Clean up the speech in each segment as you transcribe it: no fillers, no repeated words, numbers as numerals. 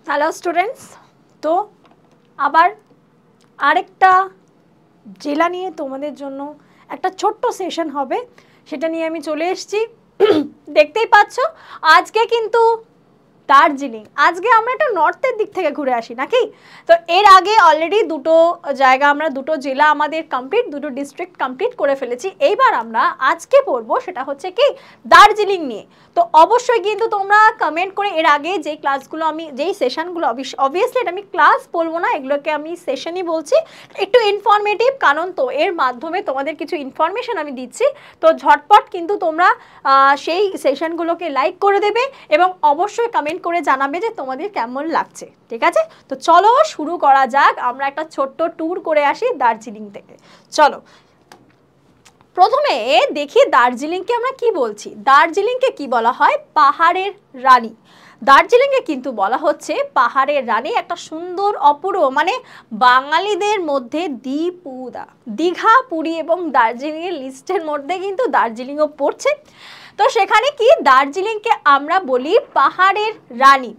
Hello students, তো আবার আরেকটা জেলা নিয়ে তোমাদের জন্য একটা ছোট্ট সেশন হবে, সেটা নিয়ে আমি চলে এসেছি। দেখতেই পাচ্ছ আজকে কিন্তু দার্জিলিং, আজকে আমরা একটা নর্থের দিক থেকে ঘুরে আসি নাকি। তো এর আগে অলরেডি দুটো জায়গা, আমরা দুটো জেলা আমাদের কমপ্লিট, দুটো ডিস্ট্রিক্ট কমপ্লিট করে ফেলেছি। এইবার আমরা আজকে পড়বো সেটা হচ্ছে কি দার্জিলিং নিয়ে। তো অবশ্যই কিন্তু তোমরা কমেন্ট করে, এর আগে যে ক্লাসগুলো আমি, যেই সেশনগুলো, অবভিয়াসলি এটা আমি ক্লাস বলবো না, এগুলোকে আমি সেশনই বলছি, একটু ইনফরমেটিভ, কারণ তো এর মাধ্যমে তোমাদের কিছু ইনফরমেশন আমি দিচ্ছি। তো ঝটপট কিন্তু তোমরা সেই সেশনগুলোকে লাইক করে দেবে এবং অবশ্যই কমেন্ট করে জানাবে যে তোমাদের কেমন লাগছে, ঠিক আছে। তো চলো শুরু করা যাক, আমরা একটা ছোট্ট ট্যুর করে আসি দার্জিলিং থেকে। চলো প্রথমে দেখি দার্জিলিংকে আমরা কি বলছি। দার্জিলিংকে কি বলা হয়? পাহাড়ের রানী। দার্জিলিংকে কিন্তু বলা হচ্ছে পাহাড়ের রানী। একটা সুন্দর অপূর্ব, মানে বাঙালিদের মধ্যে দীঘা, পুরী এবং দার্জিলিংয়ের লিস্টের মধ্যে কিন্তু দার্জিলিংও পড়ছে। তো সেখানে কি দার্জিলিংকে আমরা বলি পাহাড়ের রানী।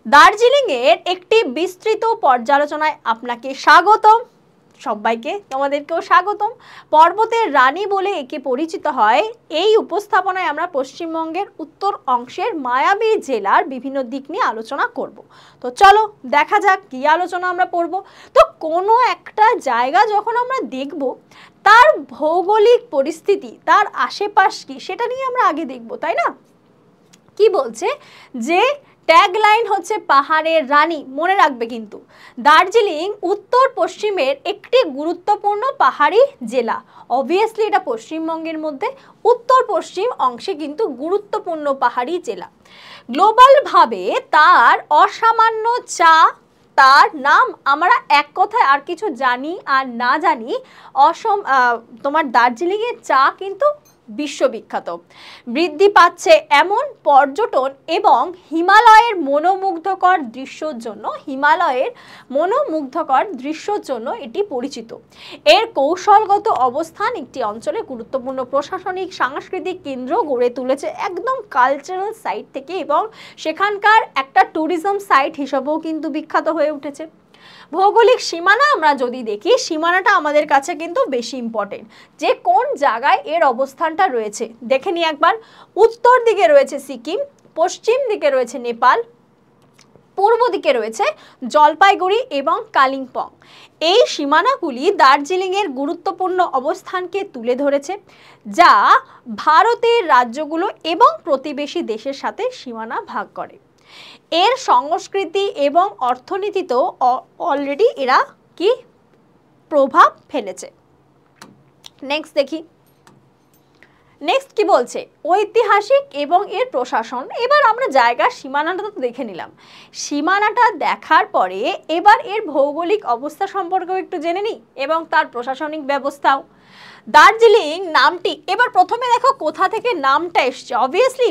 দার্জিলিংয়ের একটি বিস্তৃত পর্যালোচনায় আপনাকে স্বাগতম। সবাইকে, তোমাদেরকেও স্বাগতম। পর্বতের রানী বলে একে পরিচিত হয়। এই উপস্থাপনায় আমরা পশ্চিমবঙ্গের উত্তর অংশের মায়াবী জেলার বিভিন্ন দিক নিয়ে আলোচনা করব। তো চলো দেখা যাক কি আলোচনা আমরা করব। তো কোনো একটা জায়গা যখন আমরা দেখব, তার ভৌগোলিক পরিস্থিতি, তার আশেপাশ কি, সেটা নিয়ে আমরা আগে দেখব, তাই না? কি বলছে যে ট্যাগলাইন হচ্ছে পাহাড়ের রানী, মনে রাখবে কিন্তু। দার্জিলিং উত্তর পশ্চিমের একটি গুরুত্বপূর্ণ পাহাড়ি জেলা। অবভিয়াসলি এটা পশ্চিমবঙ্গের মধ্যে উত্তর পশ্চিম অংশে কিন্তু গুরুত্বপূর্ণ পাহাড়ি জেলা। গ্লোবালভাবে তার অসামান্য চা, তার নাম আমরা এক কথায় আর কিছু জানি আর না জানি, তোমার দার্জিলিংয়ের চা কিন্তু বিশ্ববিখ্যাত। বৃদ্ধি পাচ্ছে এমন পর্যটন এবং হিমালয়ের মনোমুগ্ধকর দৃশ্যর জন্য এটি পরিচিত। এর কৌশলগত অবস্থান একটি অঞ্চলে গুরুত্বপূর্ণ প্রশাসনিক সাংস্কৃতিক কেন্দ্র গড়ে তুলেছে, একদম কালচারাল সাইট থেকে, এবং সেখানকার একটা ট্যুরিজম সাইট হিসেবেও কিন্তু বিখ্যাত হয়ে উঠেছে। ভৌগোলিক সীমানা আমরা যদি দেখি, সীমানাটা আমাদের কাছে কিন্তু বেশি ইম্পর্টেন্ট, যে কোন জায়গায় এর অবস্থানটা রয়েছে। দেখে নিই একবার। উত্তর দিকে রয়েছে সিকিম, পশ্চিম দিকে রয়েছে নেপাল, পূর্ব দিকে রয়েছে জলপাইগুড়ি এবং কালিম্পং। এই সীমানাগুলি দার্জিলিংয়ের গুরুত্বপূর্ণ অবস্থানকে তুলে ধরেছে, যা ভারতের রাজ্যগুলো এবং প্রতিবেশী দেশের সাথে সীমানা ভাগ করে। এর সংস্কৃতি এবং অর্থনীতিতেও অলরেডি এরা কি প্রভাব ফেলেছে। নেক্সট দেখি, নেক্সট কি বলছে, ঐতিহাসিক এবং এর প্রশাসন। এবার আমরা জায়গার সীমানাটা তো দেখে নিলাম, সীমানাটা দেখার পরে এবার এর ভৌগোলিক অবস্থা সম্পর্কেও একটু জেনে নিই এবং তার প্রশাসনিক ব্যবস্থাও। দার্জিলিং নামটি, এবার প্রথমে দেখো কোথা থেকে নামটা এসছে। অবভিয়াসলি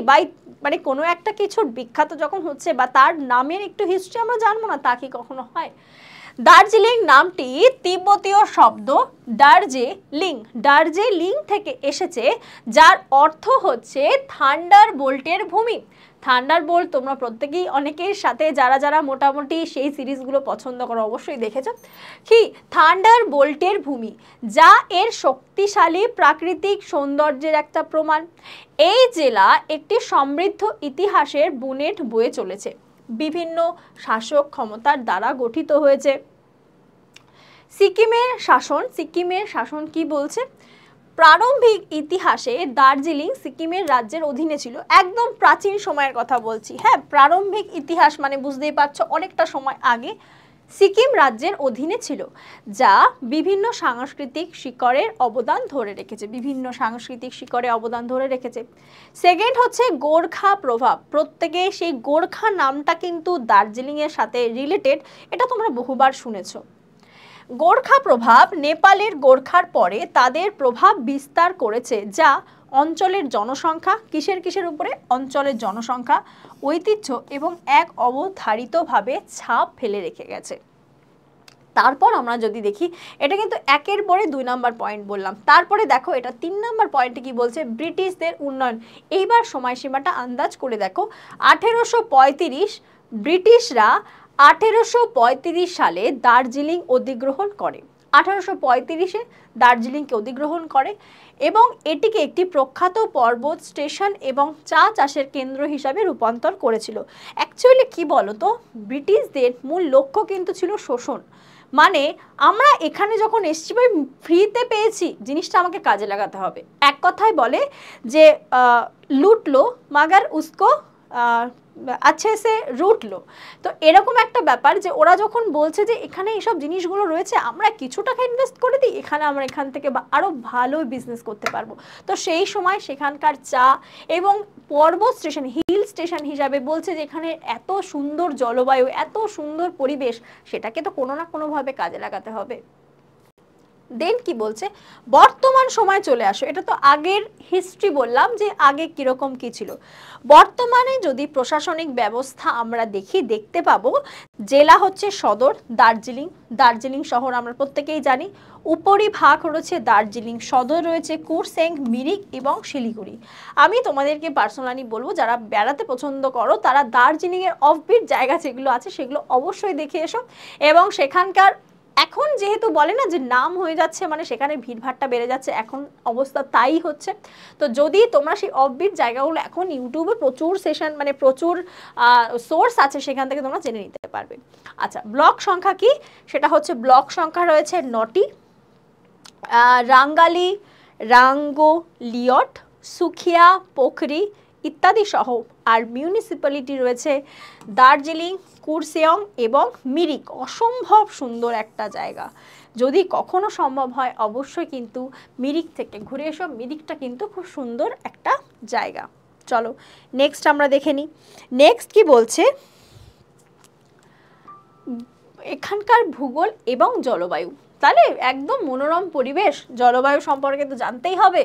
মানে কোনো একটা কিছুর বিখ্যাত যখন হচ্ছে বা তার নামের একটু হিস্ট্রি আমরা জানবো না, তা কি কখনো হয়? দার্জিলিং নামটি তিব্বতীয় শব্দ দার্জিলিং থেকে এসেছে, যার অর্থ হচ্ছে থান্ডার বোল্টের ভূমি। থান্ডার বোল্ট তোমরা প্রত্যেকেই, অনেকের সাথে যারা যারা মোটামুটি সেই সিরিজগুলো পছন্দ করো অবশ্যই দেখেছো কি, থান্ডার বোল্টের ভূমি, যা এর শক্তিশালী প্রাকৃতিক সৌন্দর্যের একটা প্রমাণ। এই জেলা একটি সমৃদ্ধ ইতিহাসের বুনেট বয়ে চলেছে, বিভিন্ন শাসক ক্ষমতার দ্বারা গঠিত হয়েছে। সিকিমের শাসন কি বলছে? প্রারম্ভিক ইতিহাসে দার্জিলিং সিকিমের রাজ্যের অধীনে ছিল, একদম প্রাচীন সময়ের কথা বলছি। হ্যাঁ, প্রারম্ভিক ইতিহাস মানে বুঝতেই পারছো অনেকটা সময় আগে সিকিম রাজ্যের অধীনে ছিল, যা বিভিন্ন সাংস্কৃতিক শিকড়ের অবদান ধরে রেখেছে। সেকেন্ড হচ্ছে গোর্খা প্রভাব। প্রত্যেকে সেই গোর্খা নামটা কিন্তু দার্জিলিংয়ের সাথে রিলেটেড, এটা তোমরা বহুবার শুনেছো। গোর্খা প্রভাব, নেপালের গোর্খার পরে তাদের প্রভাব বিস্তার করেছে, যা অঞ্চলের জনসংখ্যা, কিসের উপরে? অঞ্চলের জনসংখ্যা, ঐতিহ্য এবং এক অবধারিতভাবে ছাপ ফেলে রেখে গেছে। তারপর আমরা যদি দেখি, এটা কিন্তু একের পরে 2 নাম্বার পয়েন্ট বললাম। তারপরে দেখো এটা 3 নাম্বার পয়েন্টে কি বলছে, ব্রিটিশদের উন্নয়ন। এইবার সময়সীমাটা আন্দাজ করে দেখো, 1835 ব্রিটিশরা 1835 সালে দার্জিলিং অধিগ্রহণ করে। 1835-এ দার্জিলিংকে অধিগ্রহণ করে এবং এটিকে একটি প্রখ্যাত পর্বত স্টেশন এবং চা চাষের কেন্দ্র হিসাবে রূপান্তর করেছিল। অ্যাকচুয়ালি কি বলতো, ব্রিটিশদের মূল লক্ষ্য কিন্তু ছিল শোষণ। মানে আমরা এখানে যখন এসছি ভাই ফ্রিতে পেয়েছি, জিনিসটা আমাকে কাজে লাগাতে হবে। এক কথায় বলে যে লুটলো মাগার উসকো আচ্ছে সে রুটলো। তো এরকম একটা ব্যাপার যে ওরা যখন বলছে যে এখানে এইসব জিনিসগুলো রয়েছে, আমরা কিছু টাকা ইনভেস্ট করে দিই, এখানে আমরা এখান থেকে আরও ভালো বিজনেস করতে পারবো। তো সেই সময় সেখানকার চা এবং পর্বত স্টেশন, হিল স্টেশন হিসাবে বলছে যে এখানে এত সুন্দর জলবায়ু, এত সুন্দর পরিবেশ, সেটাকে তো কোনো না কোনোভাবে কাজে লাগাতে হবে। দেন কি বলছে, বর্তমান সময় চলে আসো। এটা তো আগের হিস্ট্রি বললাম যে আগে কিরকম কি ছিল। বর্তমানে যদি প্রশাসনিক ব্যবস্থা আমরা দেখতে পাবো, জেলা হচ্ছে সদর দার্জিলিং, দার্জিলিং শহর আমরা প্রত্যেকেই জানি। উপরিভাগ রয়েছে দার্জিলিং সদর, রয়েছে কুরসেং, মিরিক এবং শিলিগুড়ি। আমি তোমাদেরকে পার্সোনালি বলবো, যারা বেড়াতে পছন্দ করো তারা দার্জিলিংয়ের অফবিট জায়গা যেগুলো আছে সেগুলো অবশ্যই দেখে এসো। এবং সেখানকার এখন যেহেতু বলে না যে নাম হয়ে যাচ্ছে, মানে সেখানে ভিড়ভাড়টা বেড়ে যাচ্ছে, এখন অবস্থা তাই হচ্ছে। তো যদি তোমরা সেই অফবিট জায়গাগুলো, এখন ইউটিউবে প্রচুর সেশন, মানে প্রচুর সোর্স আছে, সেখান থেকে তোমরা জেনে নিতে পারবে। আচ্ছা, ব্লক সংখ্যা কি, সেটা হচ্ছে ব্লক সংখ্যা রয়েছে 9টি। রাঙ্গালি, রাঙ্গোলিয়ট, সুখিয়া, পোখরি ইত্যাদি সহ। আর মিউনিসিপ্যালিটি রয়েছে দার্জিলিং, কুরসেয়ং এবং মিরিক। অসম্ভব সুন্দর একটা জায়গা, যদি কখনো সম্ভব হয় অবশ্যই কিন্তু মিরিক থেকে ঘুরে এসো। মিরিকটা কিন্তু খুব সুন্দর একটা জায়গা। চলো নেক্সট আমরা দেখে নিই। নেক্সট কি বলছে, এখানকার ভূগোল এবং জলবায়ু। তাহলে একদম মনোরম পরিবেশ, জলবায়ু সম্পর্কে তো জানতেই হবে।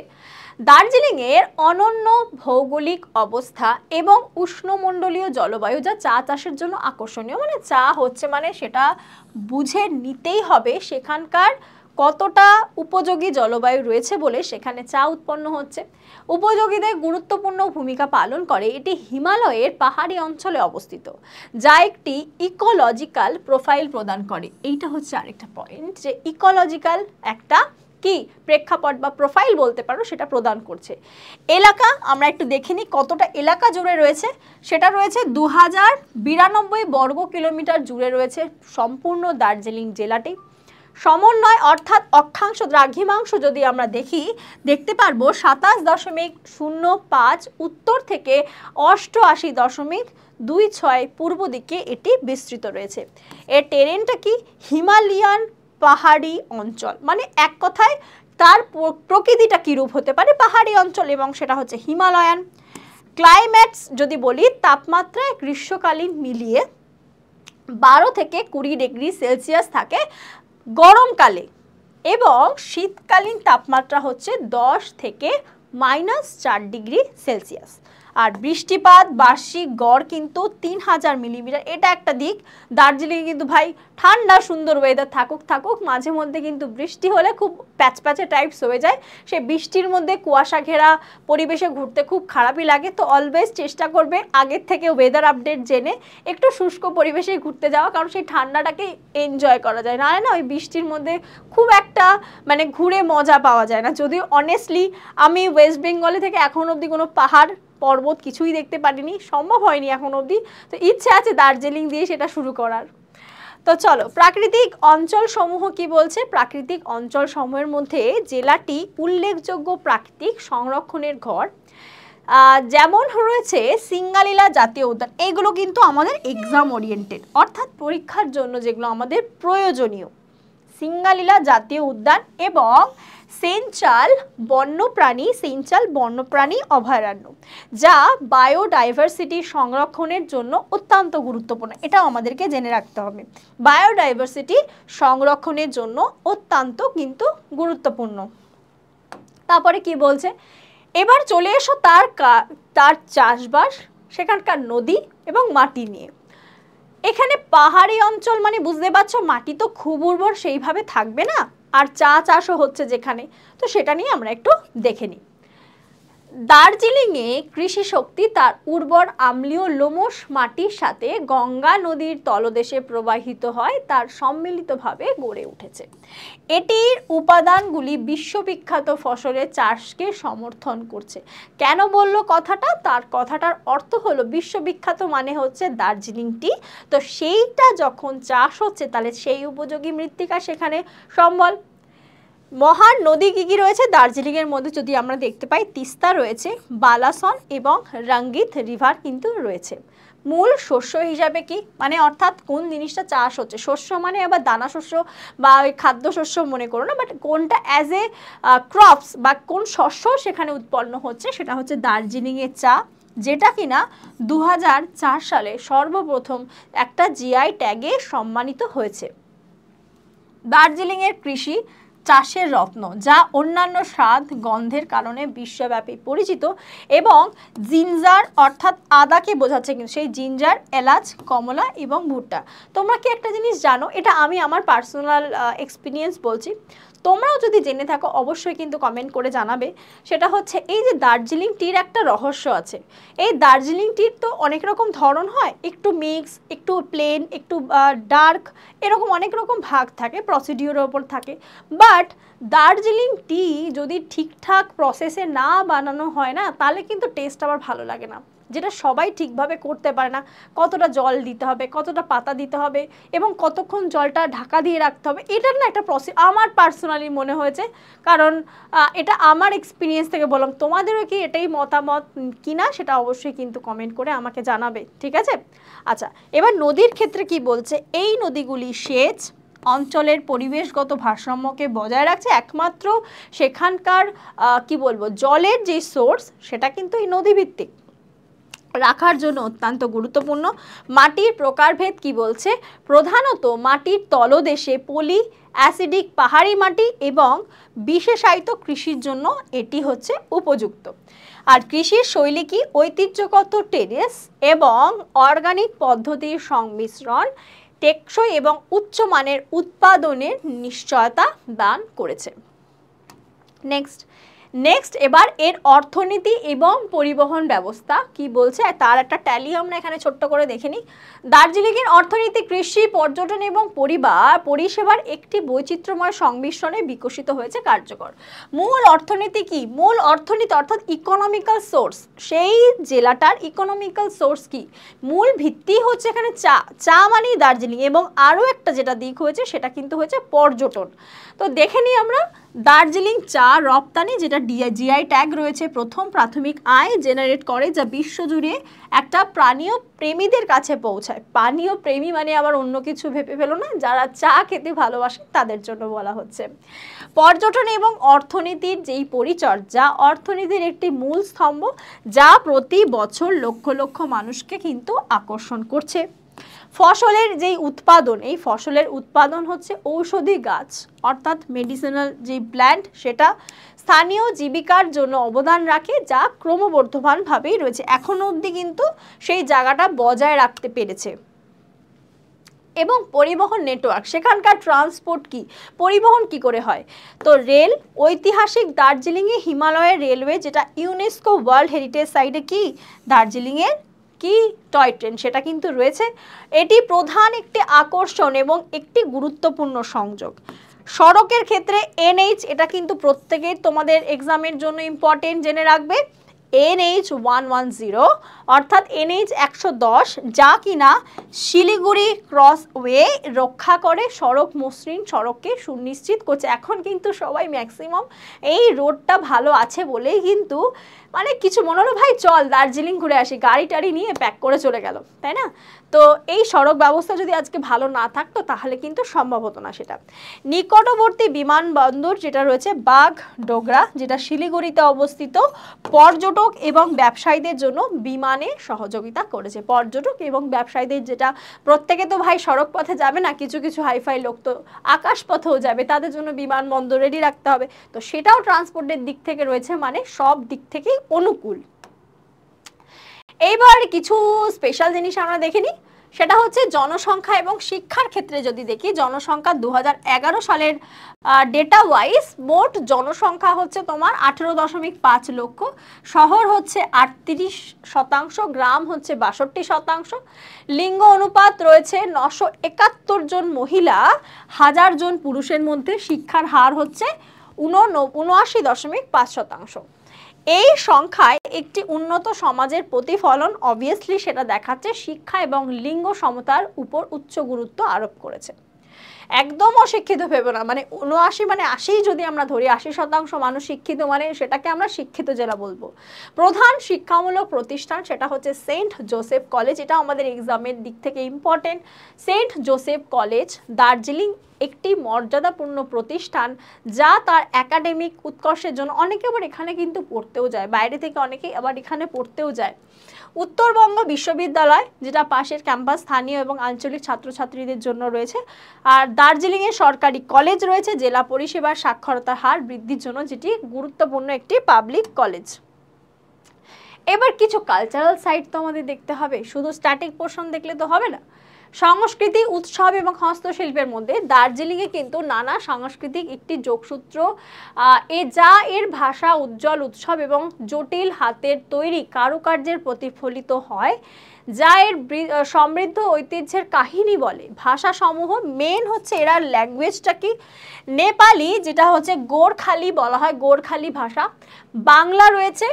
দার্জিলিংয়ের অনন্য ভৌগোলিক অবস্থা এবং উষ্ণমণ্ডলীয় জলবায়ু যা চা চাষের জন্য আকর্ষণীয়। মানে চা হচ্ছে মানে সেটা বুঝে নিতেই হবে সেখানকার কতটা উপযোগী জলবায়ু রয়েছে বলে সেখানে চা উৎপন্ন হচ্ছে। উপযোগীদের গুরুত্বপূর্ণ ভূমিকা পালন করে। এটি হিমালয়ের পাহাড়ি অঞ্চলে অবস্থিত, যা একটি ইকোলজিক্যাল প্রোফাইল প্রদান করে। এইটা হচ্ছে আরেকটা পয়েন্ট, যে ইকোলজিক্যাল একটা কি প্রেক্ষাপট বা প্রোফাইল বলতে পারো, সেটা প্রদান করছে। এলাকা আমরা একটু দেখে নিই কতটা এলাকা জুড়ে রয়েছে। সেটা রয়েছে 2092 বর্গ কিলোমিটার জুড়ে রয়েছে সম্পূর্ণ দার্জিলিং জেলাটি। সমন্বয় অর্থাৎ অক্ষাংশ দ্রাঘিমাংশ যদি আমরা দেখতে পারবো 27.05 উত্তর থেকে 88.26 পূর্ব দিকে এটি বিস্তৃত রয়েছে। এর টেরেনটা কি, হিমালয়ান পাহাড়ি অঞ্চল। মানে এক কথায় তার প্রকৃতিটা কিরূপ হতে পারে, পাহাড়ি অঞ্চল, এবং সেটা হচ্ছে হিমালয়ান। ক্লাইমেটস যদি বলি, তাপমাত্রায় গ্রীষ্মকালীন মিলিয়ে 12 থেকে 20 ডিগ্রি সেলসিয়াস থাকে গরমকালে, এবং শীতকালীন তাপমাত্রা হচ্ছে 10 থেকে -4 ডিগ্রি সেলসিয়াস। আর বৃষ্টিপাত বার্ষিক গড় কিন্তু 3000 মিলিমিটার। এটা একটা দিক, দার্জিলিং কিন্তু ভাই ঠান্ডা সুন্দর ওয়েদার থাকুক, মাঝে মধ্যে কিন্তু বৃষ্টি হলে খুব প্যাচপ্যাচে টাইপস হয়ে যায়। সে বৃষ্টির মধ্যে কুয়াশা ঘেরা পরিবেশে ঘুরতে খুব খারাপই লাগে। তো অলওয়েজ চেষ্টা করবে আগের থেকে ওয়েদার আপডেট জেনে একটু শুষ্ক পরিবেশে ঘুরতে যাওয়া, কারণ সেই ঠান্ডাটাকে এনজয় করা যায়। না ওই বৃষ্টির মধ্যে খুব একটা মানে ঘুরে মজা পাওয়া যায় না। যদিও অনেস্টলি আমি ওয়েস্ট বেঙ্গলে থেকে এখন অবধি কোনো পাহাড় পর্বত কিছুই দেখতে পারিনি, সম্ভব হয়নি এখন অবধি। তো ইচ্ছে আছে দার্জিলিং দিয়ে সেটা শুরু করার। তো চলো, প্রাকৃতিক অঞ্চল সমূহ কি বলছে। প্রাকৃতিক অঞ্চল সমূহের মধ্যে জেলাটি উল্লেখযোগ্য প্রাকৃতিক সংরক্ষণের ঘর, যেমন রয়েছে সিঙ্গালিলা জাতীয় উদ্যান। এগুলো কিন্তু আমাদের এক্সাম ওরিয়েন্টেড, অর্থাৎ পরীক্ষার জন্য যেগুলো আমাদের প্রয়োজনীয়। সিঙ্গালিলা জাতীয় উদ্যান এবং সেঞ্চাল বন্যপ্রাণী অভয়ারণ্য, যা বায়োডাইভার্সিটি সংরক্ষণের জন্য অত্যন্ত গুরুত্বপূর্ণ। এটাও আমাদেরকে জেনে রাখতে হবে, বায়োডাইভার্সিটি সংরক্ষণের জন্য অত্যন্ত কিন্তু গুরুত্বপূর্ণ। তারপরে কি বলছে, এবার চলে এসো তার চাষবাস, সেখানকার নদী এবং মাটি নিয়ে। এখানে পাহাড়ি অঞ্চল মানে বুঝতে পারছো, মাটি তো খুব উর্বর সেইভাবে থাকবে না, আর চা চাষও হচ্ছে যেখানে, তো সেটা নিয়ে আমরা একটু দেখে নিই। দার্জিলিংয়ে কৃষি শক্তি তার উর্বর আম্লীয় লোমশ মাটির সাথে গঙ্গা নদীর তলদেশে প্রবাহিত হয় তার সম্মিলিতভাবে গড়ে উঠেছে। এটির উপাদানগুলি বিশ্ববিখ্যাত ফসলের চাষকে সমর্থন করছে। কেন বলল কথাটা? তার কথাটার অর্থ হলো বিশ্ববিখ্যাত মানে হচ্ছে দার্জিলিং টি, তো সেইটা যখন চাষ হচ্ছে তাহলে সেই উপযোগী মৃত্তিকা সেখানে সম্বল। মহান নদী কি কি রয়েছে দার্জিলিং এর মধ্যে? যদি আমরা দেখতে পাই তিস্তা রয়েছে, বালাসন এবং রঙ্গিত রিভার কিন্তু রয়েছে। মূল শস্য হিসাবে কি মানে অর্থাৎ কোন জিনিসটা চাষ হচ্ছে, শস্য মানে আবার দানা শস্য বা ওই খাদ্য শস্য মনে করো না, বাট কোনটা অ্যাজ এ ক্রপস বা কোন শস্য সেখানে উৎপন্ন হচ্ছে সেটা হচ্ছে দার্জিলিং এর চা, যেটা কিনা 2004 সালে সর্বপ্রথম একটা জিআই ট্যাগে সম্মানিত হয়েছে। দার্জিলিং এর কৃষি চাষের রত্ন, যা অন্যান্য স্বাদ গন্ধের কারণে বিশ্বব্যাপী পরিচিত, এবং জিঞ্জার অর্থাৎ আদাকে বোঝাচ্ছে, কিন্তু সেই জিঞ্জার, এলাচ, কমলা এবং ভুট্টা। তোমরা কি একটা জিনিস জানো, এটা আমি আমার পার্সোনাল এক্সপিরিয়েন্স বলছি, তোমরাও যদি জেনে থাকো অবশ্যই কিন্তু কমেন্ট করে জানাবে। সেটা হচ্ছে এই যে দার্জিলিং টির একটা রহস্য আছে। এই দার্জিলিং টির তো অনেক রকম ধরন হয়, একটু মিক্স, একটু প্লেন, একটু ডার্ক, এরকম অনেক রকম ভাগ থাকে, প্রসিডিওরের ওপর থাকে। বাট দার্জিলিং টি যদি ঠিকঠাক প্রসেসে না বানানো হয় না, তাহলে কিন্তু টেস্ট আবার ভালো লাগে না, যেটা সবাই ঠিকভাবে করতে পারে না। কতটা জল দিতে হবে, কতটা পাতা দিতে হবে এবং কতক্ষণ জলটা ঢাকা দিয়ে রাখতে হবে, এটার না একটা প্রসেস আমার পার্সোনালি মনে হয়েছে, কারণ এটা আমার এক্সপিরিয়েন্স থেকে বললাম। তোমাদেরও কি এটাই মতামত কিনা সেটা অবশ্যই কিন্তু কমেন্ট করে আমাকে জানাবে, ঠিক আছে? আচ্ছা, এবার নদীর ক্ষেত্রে কি বলছে, এই নদীগুলি সেচ অঞ্চলের পরিবেশগত ভারসাম্যকে বজায় রাখছে। একমাত্র সেখানকার কি বলবো জলের যে সোর্স সেটা কিন্তু এই নদীভিত্তিক রাখার জন্য অত্যন্ত গুরুত্বপূর্ণ। মাটির প্রকারভেদ কি বলছে, প্রধানত মাটির তলদেশে পলি অ্যাসিডিক পাহাড়ি মাটি এবং বিশেষায়িত কৃষির জন্য এটি হচ্ছে উপযুক্ত। আর কৃষির শৈলী কি, ঐতিহ্যগত টেরেস এবং অর্গানিক পদ্ধতির সংমিশ্রণ টেকসই এবং উচ্চমানের উৎপাদনের নিশ্চয়তা দান করেছে। নেক্সট এবার এর অর্থনীতি এবং পরিবহন ব্যবস্থা কি বলছে তার একটা ট্যালি আমরা এখানে ছোট্ট করে দেখে নিই। দার্জিলিংয়ের অর্থনীতি কৃষি, পর্যটন এবং পরিষেবার একটি বৈচিত্র্যময় সংমিশ্রণে বিকশিত হয়েছে কার্যকর। মূল অর্থনীতি কি, মূল অর্থনীতি অর্থাৎ ইকোনমিক্যাল সোর্স, সেই জেলাটার ইকোনমিক্যাল সোর্স কি, মূল ভিত্তি হচ্ছে এখানে চা মানেই দার্জিলিং, এবং আরও একটা যেটা দিক হয়েছে সেটা কিন্তু হয়েছে পর্যটন। তো দেখে নিই আমরা দার্জিলিং চা রপ্তানি, যেটা জিআই ট্যাগ রয়েছে, প্রথম প্রাথমিক আয় জেনারেট করে, যা বিশ্বজুড়ে একটা পানীয় প্রেমীদের কাছে পৌঁছায়। পানীয় প্রেমী মানে আবার অন্য কিছু ভেবে ফেলো না, যারা চা খেতে ভালোবাসে তাদের জন্য বলা হচ্ছে। পর্যটন এবং অর্থনীতির যেই পরিচর্যা, অর্থনীতির একটি মূল স্তম্ভ, যা প্রতি বছর লক্ষ লক্ষ মানুষকে কিন্তু আকর্ষণ করছে। ফসলের যেই উৎপাদন, এই ফসলের উৎপাদন হচ্ছে ঔষধি গাছ অর্থাৎ মেডিসিনাল যে প্ল্যান্ট, সেটা স্থানীয় জীবিকার জন্য অবদান রাখে, যা ক্রমবর্ধমানভাবেই রয়েছে, এখনো অবধি কিন্তু সেই জায়গাটা বজায় রাখতে পেরেছে। এবং পরিবহন নেটওয়ার্ক, সেখানকার ট্রান্সপোর্ট কি, পরিবহন কি করে হয়, তো রেল, ঐতিহাসিক দার্জিলিংয়ে হিমালয়ের রেলওয়ে, যেটা ইউনেস্কো ওয়ার্ল্ড হেরিটেজ সাইটে কি দার্জিলিংয়ের কি টয় ট্রেন সেটা কিন্তু রয়েছে। এটি প্রধান একটি আকর্ষণ এবং একটি গুরুত্বপূর্ণ সংযোগ। সড়কের ক্ষেত্রে এনএইচ, এটা কিন্তু প্রত্যেকের তোমাদের এক্সামের জন্য ইম্পর্টেন্ট, জেনে রাখবে। NH 110 অর্থাৎ NH 110, যা কিনা শিলিগুড়ি ক্রসওয়ে রক্ষা করে, সড়ক মসৃণ সড়ককে সুনিশ্চিত করছে। এখন কিন্তু সবাই ম্যাক্সিমাম এই রোডটা ভালো আছে বলেই কিন্তু মানে কিছু মনে হলো ভাই চল দার্জিলিং ঘুরে আসি, গাড়ি টাড়ি নিয়ে প্যাক করে চলে গেল, তাই না? তো এই সড়ক ব্যবস্থা যদি আজকে ভালো না থাকতো তাহলে কিন্তু সম্ভব হতো না সেটা। নিকটবর্তী বিমানবন্দর যেটা রয়েছে বাগডোগরা, যেটা শিলিগুড়িতে অবস্থিত, পর্যটক এবং ব্যবসায়ীদের জন্য বিমানে সহযোগিতা করেছে। পর্যটক এবং ব্যবসায়ীদের, যেটা প্রত্যেকে তো ভাই সড়ক পথে যাবে না, কিছু কিছু হাইফাই লোক তো আকাশ পথেও যাবে, তাদের জন্য বিমানবন্দর রেডি রাখতে হবে, তো সেটাও ট্রান্সপোর্টের দিক থেকে রয়েছে, মানে সব দিক থেকেই অনুকূল। এইবার কিছু স্পেশাল জিনিস আমরা দেখে নিই। সেটা হচ্ছে জনসংখ্যা এবং শিক্ষার ক্ষেত্রে যদি দেখি, জনসংখ্যা 2011 সালের ডেটা ওয়াইজ মোট জনসংখ্যা হচ্ছে তোমার 18.5 লক্ষ, শহর হচ্ছে 38%, গ্রাম হচ্ছে 62%, লিঙ্গ অনুপাত রয়েছে 971 জন মহিলা 1000 জন পুরুষের মধ্যে, শিক্ষার হার হচ্ছে 79.5%। এই সংখ্যায় একটি উন্নত সমাজের প্রতিফলন অবভিয়াসলি সেটা দেখাচ্ছে, শিক্ষা এবং লিঙ্গ সমতার উপর উচ্চ গুরুত্ব আরোপ করেছে। একদম অশিক্ষিত ভেবে না, মানে 79 মানে 80 যদি আমরা ধরি, 80% মানুষ শিক্ষিত, মানে সেটাকে আমরা শিক্ষিত জেলা বলবো। প্রধান শিক্ষামূলক প্রতিষ্ঠান সেটা হচ্ছে সেন্ট জোসেফ কলেজ, এটা আমাদের এক্সামের দিক থেকে important. Saint Joseph College Darjeeling একটি মর্যাদাপূর্ণ প্রতিষ্ঠান, যা তার একাডেমিক উৎকর্ষের জন্য, অনেকে আবার এখানে কিন্তু পড়তেও যায়, বাইরে থেকে অনেকেই আবার এখানে পড়তেও যায়। উত্তরবঙ্গ বিশ্ববিদ্যালয়, যেটা পাশের ক্যাম্পাস স্থানীয় এবং আঞ্চলিক ছাত্রছাত্রীদের জন্য রয়েছে। আর দার্জিলিংয়ে সরকারি কলেজ রয়েছে, জেলা পরিষেবার সাক্ষরতার হার বৃদ্ধির জন্য, যেটি গুরুত্বপূর্ণ একটি পাবলিক কলেজ। এবার কিছু কালচারাল সাইট তো আমাদের দেখতে হবে, শুধু স্ট্যাটিক পোর্শন দেখলে তো হবে না। সংস্কৃতি, উৎসব এবং হস্তশিল্পের মধ্যে দার্জিলিংয়ে কিন্তু নানা সাংস্কৃতিক একটি যোগসূত্র, যা এর ভাষা, উজ্জ্বল উৎসব এবং জটিল হাতের তৈরি কারুকার্যের প্রতিফলিত হয়, যা এর সমৃদ্ধ ঐতিহ্যের কাহিনী বলে। ভাষা সমূহ মেন হচ্ছে এরা ল্যাঙ্গুয়েজটা কি, নেপালি, যেটা হচ্ছে গোরখালি বলা হয়, গোরখালি ভাষা। বাংলা রয়েছে,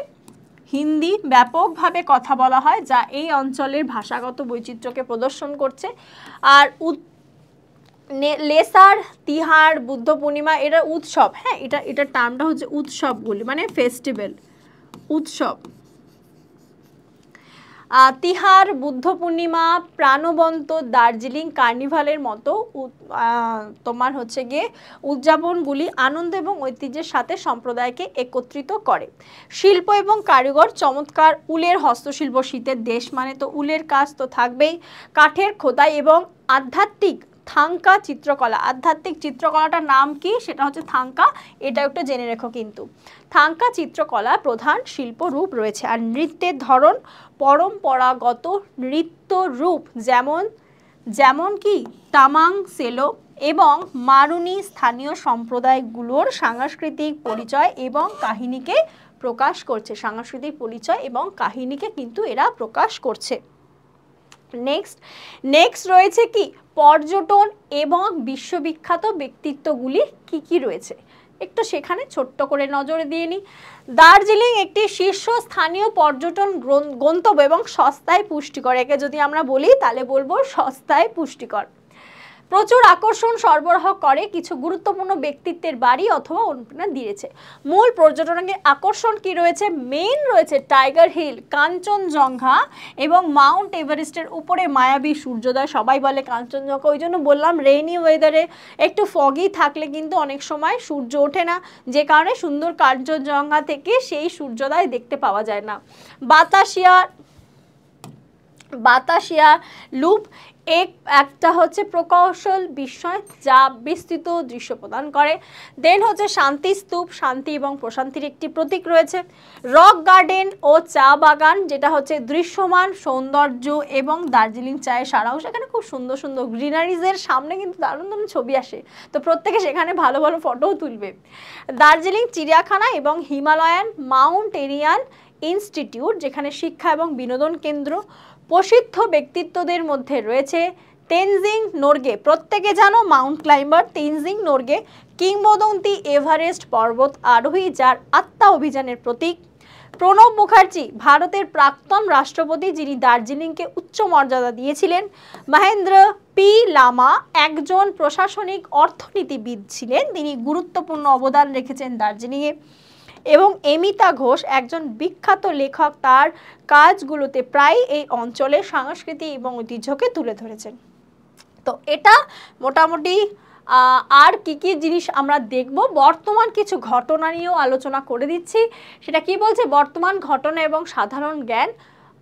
হিন্দি ব্যাপকভাবে কথা বলা হয়, যা এই অঞ্চলের ভাষাগত বৈচিত্র্যকে প্রদর্শন করছে। আর লেসার, তিহার, বুদ্ধ পূর্ণিমা, এরা উৎসব, হ্যাঁ এটা টার্মটা হচ্ছে উৎসবগুলি, মানে ফেস্টিভ্যাল, উৎসব। তিহার, বুদ্ধ পূর্ণিমা, প্রাণবন্ত দার্জিলিং কার্নিভালের মতো তোমার হচ্ছে গিয়ে উদযাপনগুলি আনন্দ এবং ঐতিহ্যের সাথে সম্প্রদায়কে একত্রিত করে। শিল্প এবং কারিগর চমৎকার, উলের হস্তশিল্প, শীতের দেশ মানে তো উলের কাজ তো থাকবেই, কাঠের খোদাই এবং আধ্যাত্মিক থাঙ্কা চিত্রকলা। আধ্যাত্মিক চিত্রকলাটার নাম কি, সেটা হচ্ছে থাঙ্কা, এটা একটু জেনে রেখো কিন্তু। থাঙ্কা চিত্রকলা প্রধান শিল্প রূপ রয়েছে। আর নৃত্যের ধরন পরম্পরাগত নৃত্য রূপ, যেমন কি তামাং, সেলো এবং মারুনি স্থানীয় সম্প্রদায়গুলোর সাংস্কৃতিক পরিচয় এবং কাহিনীকে প্রকাশ করছে। সাংস্কৃতিক পরিচয় এবং কাহিনীকে কিন্তু এরা প্রকাশ করছে। নেক্সট রয়েছে কি পর্যটন এবং বিশ্ববিখ্যাত ব্যক্তিত্বগুলি কি রয়েছে, একটু সেখানে ছোট্ট করে নজর দিয়ে নিই। দার্জিলিং একটি শীর্ষস্থানীয় পর্যটন গন্তব্য এবং সস্তায় পুষ্টিকর। একে যদি আমরা বলি তাহলে বলবো সস্তায় পুষ্টিকর। প্রচুর আকর্ষণ সরবরাহ করে, কিছু গুরুত্বপূর্ণ ব্যক্তিত্বের বাড়ি অথবা অনুপ্রেরণা দিয়েছে। মূল পর্যটনের আকর্ষণ কি রয়েছে, মেইন রয়েছে টাইগার হিল, কাঞ্চনজঙ্ঘা এবং মাউন্ট এভারেস্টের উপরে মায়াবী সূর্যোদয়। সবাই বলে কাঞ্চনজঙ্ঘা, ওই জন্য বললাম রেইনি ওয়েদারে একটু ফগি থাকলে কিন্তু অনেক সময় সূর্য ওঠে না, যে কারণে সুন্দর কাঞ্চনজঙ্ঘা থেকে সেই সূর্যোদয় দেখতে পাওয়া যায় না। বাতাসিয়া লুপ একটা হচ্ছে প্রকৌশল বিস্ময়, যা বিস্তৃত দৃশ্য প্রদান করে। দেন হচ্ছে শান্তি স্তূপ, শান্তি এবং প্রশান্তির একটি প্রতীক রয়েছে। রক গার্ডেন ও চা বাগান, যেটা হচ্ছে দৃশ্যমান সৌন্দর্য এবং দার্জিলিং চায়ের সারাংশ। এখানে খুব সুন্দর সুন্দর গ্রিনারিজের সামনে কিন্তু দারুণ দারুণ ছবি আসে, তো প্রত্যেকে সেখানে ভালো ভালো ফটোও তুলবে। দার্জিলিং চিড়িয়াখানা এবং হিমালয়ান মাউন্টেনিয়ান ইনস্টিটিউট, যেখানে শিক্ষা এবং বিনোদন কেন্দ্র। প্রসিদ্ধ ব্যক্তিত্বদের মধ্যে রয়েছে তেনজিং নোরগে, প্রত্যেকে জানো মাউন্ট ক্লাইম্বার তেনজিং নোরগে, কিংবদন্তি এভারেস্ট পর্বত আরোহী, যার আত্মা অভিযানের প্রতীক। প্রণব মুখার্জি, ভারতের প্রাক্তন রাষ্ট্রপতি, যিনি দার্জিলিংকে উচ্চ মর্যাদা দিয়েছিলেন। মহেন্দ্র পি লামা একজন প্রশাসনিক অর্থনীতিবিদ ছিলেন, তিনি গুরুত্বপূর্ণ অবদান রেখেছেন দার্জিলিংয়ে। এবং এমিতা ঘোষ একজন বিখ্যাত লেখক, তার কাজগুলোতে প্রায় এই অঞ্চলের সংস্কৃতি এবং ঐতিহ্যকে তুলে ধরেছেন। তো এটা মোটামুটি আর কি জিনিস আমরা দেখব, বর্তমান কিছু ঘটনা নিয়েও আলোচনা করে দিচ্ছি। সেটা কি বলছে, বর্তমান ঘটনা এবং সাধারণ জ্ঞান।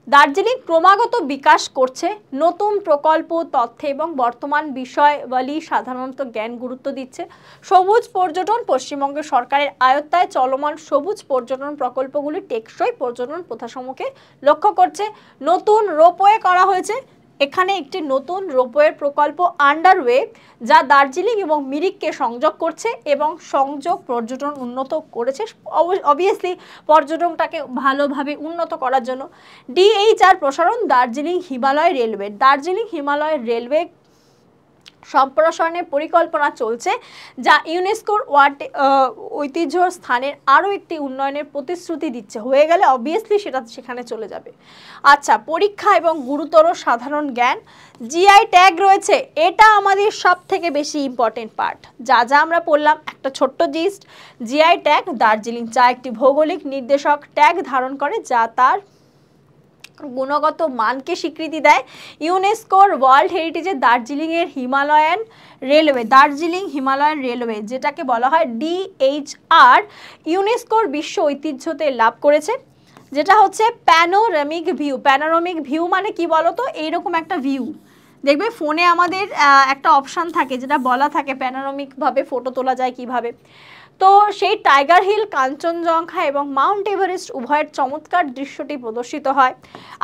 দার্জিলিং ক্রমাগত বিকাশ করছে, নতুন প্রকল্প, তথ্য এবং বর্তমান বিষয়বলী সাধারণত জ্ঞান গুরুত্ব দিচ্ছে। সবুজ পর্যটন, পশ্চিমবঙ্গ সরকারের আয়ত্তায় চলমান সবুজ পর্যটন প্রকল্পগুলি টেকসই পর্যটন প্রথাসমূহকে লক্ষ্য করছে। নতুন রোপওয়ে করা হয়েছে, এখানে একটি নতুন রোপওয়ের প্রকল্প আন্ডারওয়ে, যা দার্জিলিং এবং মিরিককে সংযোগ করছে এবং সংযোগ পর্যটন উন্নত করেছে, অবভিয়াসলি পর্যটনটাকে ভালোভাবে উন্নত করার জন্য। DHR প্রসারণ দার্জিলিং হিমালয় রেলওয়ে, দার্জিলিং হিমালয় রেলওয়ে সম্প্রসারণের পরিকল্পনা চলছে, যা ইউনেস্কোর ঐতিহ্য স্থানের আরও একটি উন্নয়নের প্রতিশ্রুতি দিচ্ছে। হয়ে গেলে অবভিয়াসলি সেটা সেখানে চলে যাবে। আচ্ছা, পরীক্ষা এবং গুরুতর সাধারণ জ্ঞান, জিআই ট্যাগ রয়েছে, এটা আমাদের সব থেকে বেশি ইম্পর্টেন্ট পার্ট। যা যা আমরা পড়লাম একটা ছোট্ট জিস্ট। জিআই ট্যাগ দার্জিলিং চা একটি ভৌগোলিক নির্দেশক ট্যাগ ধারণ করে, যা তার গুণগত মানকে স্বীকৃতি দেয়। ইউনেস্কোর ওয়ার্ল্ড হেরিটেজে দার্জিলিংয়ের Himalayan railway, Darjeeling Himalayan railway যেটাকে বলা হয় DHR, ইউনেস্কোর বিশ্ব ঐতিহ্যতে লাভ করেছে, যেটা হচ্ছে প্যানোরামিক ভিউ। প্যানোরামিক ভিউ মানে কি বলো তো, এইরকম একটা ভিউ দেখবে ফোনে আমাদের একটা অপশান থাকে যেটা বলা থাকে প্যানোরামিকভাবে ফটো তোলা যায় কিভাবে। তো সেই টাইগার হিল, কাঞ্চনজঙ্ঘা এবং মাউন্ট এভারেস্ট উভয়ের চমৎকার দৃশ্যটি প্রদর্শিত হয়।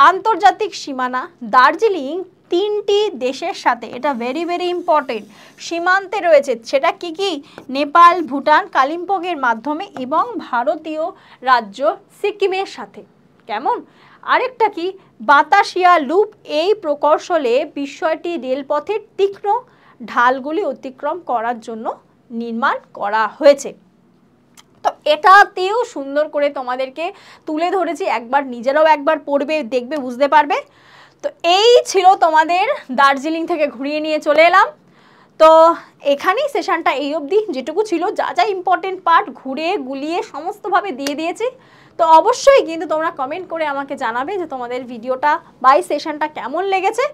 আন্তর্জাতিক সীমানা, দার্জিলিং 3টি দেশের সাথে, এটা ভেরি ভেরি ইম্পর্টেন্ট, সীমান্তে রয়েছে। সেটা কি কি? নেপাল, ভুটান, কালিম্পংয়ের মাধ্যমে এবং ভারতীয় রাজ্য সিকিমের সাথে। কেমন? আরেকটা কি? বাতাসিয়া লুপ, এই প্রকৌশলে বিষয়টি রেলপথের তীক্ষ্ণ ঢালগুলি অতিক্রম করার জন্য নির্মাণ করা হয়েছে। তো এটাতেও সুন্দর করে তোমাদেরকে তুলে ধরেছি, একবার নিজেরাও একবার পড়বে, দেখবে, বুঝতে পারবে। তো এই ছিল তোমাদের দার্জিলিং থেকে ঘুরিয়ে নিয়ে চলে এলাম। তো এখানেই সেশনটা এই অবধি যেটুকু ছিল, যা যা ইম্পর্টেন্ট পার্ট ঘুরে গুলিয়ে সমস্তভাবে দিয়ে দিয়েছি। তো অবশ্যই কিন্তু তোমরা কমেন্ট করে আমাকে জানাবে যে তোমাদের ভিডিওটা বা এই সেশনটা কেমন লেগেছে,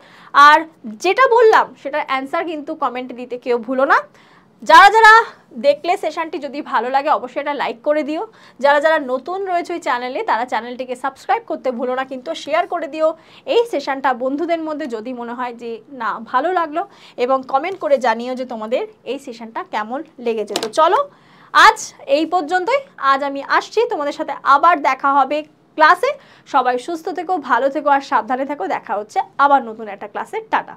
আর যেটা বললাম সেটার অ্যান্সার কিন্তু কমেন্টে দিতে কেউ ভুলো না। যারা যারা দেখলে সেশনটি যদি ভালো লাগে অবশ্যই এটা লাইক করে দিও। যারা যারা নতুন রয়েছে ওই চ্যানেলে তারা চ্যানেলটিকে সাবস্ক্রাইব করতে ভুলো না, কিন্তু শেয়ার করে দিও এই সেশনটা বন্ধুদের মধ্যে যদি মনে হয় যে না ভালো লাগলো, এবং কমেন্ট করে জানিও যে তোমাদের এই সেশনটা কেমন লেগেছে। তো চলো আজ এই পর্যন্তই, আজ আমি আসছি, তোমাদের সাথে আবার দেখা হবে ক্লাসে। সবাই সুস্থ থেকো, ভালো থেকো আর সাবধানে থেকো। দেখা হচ্ছে আবার নতুন একটা ক্লাসে। টাটা।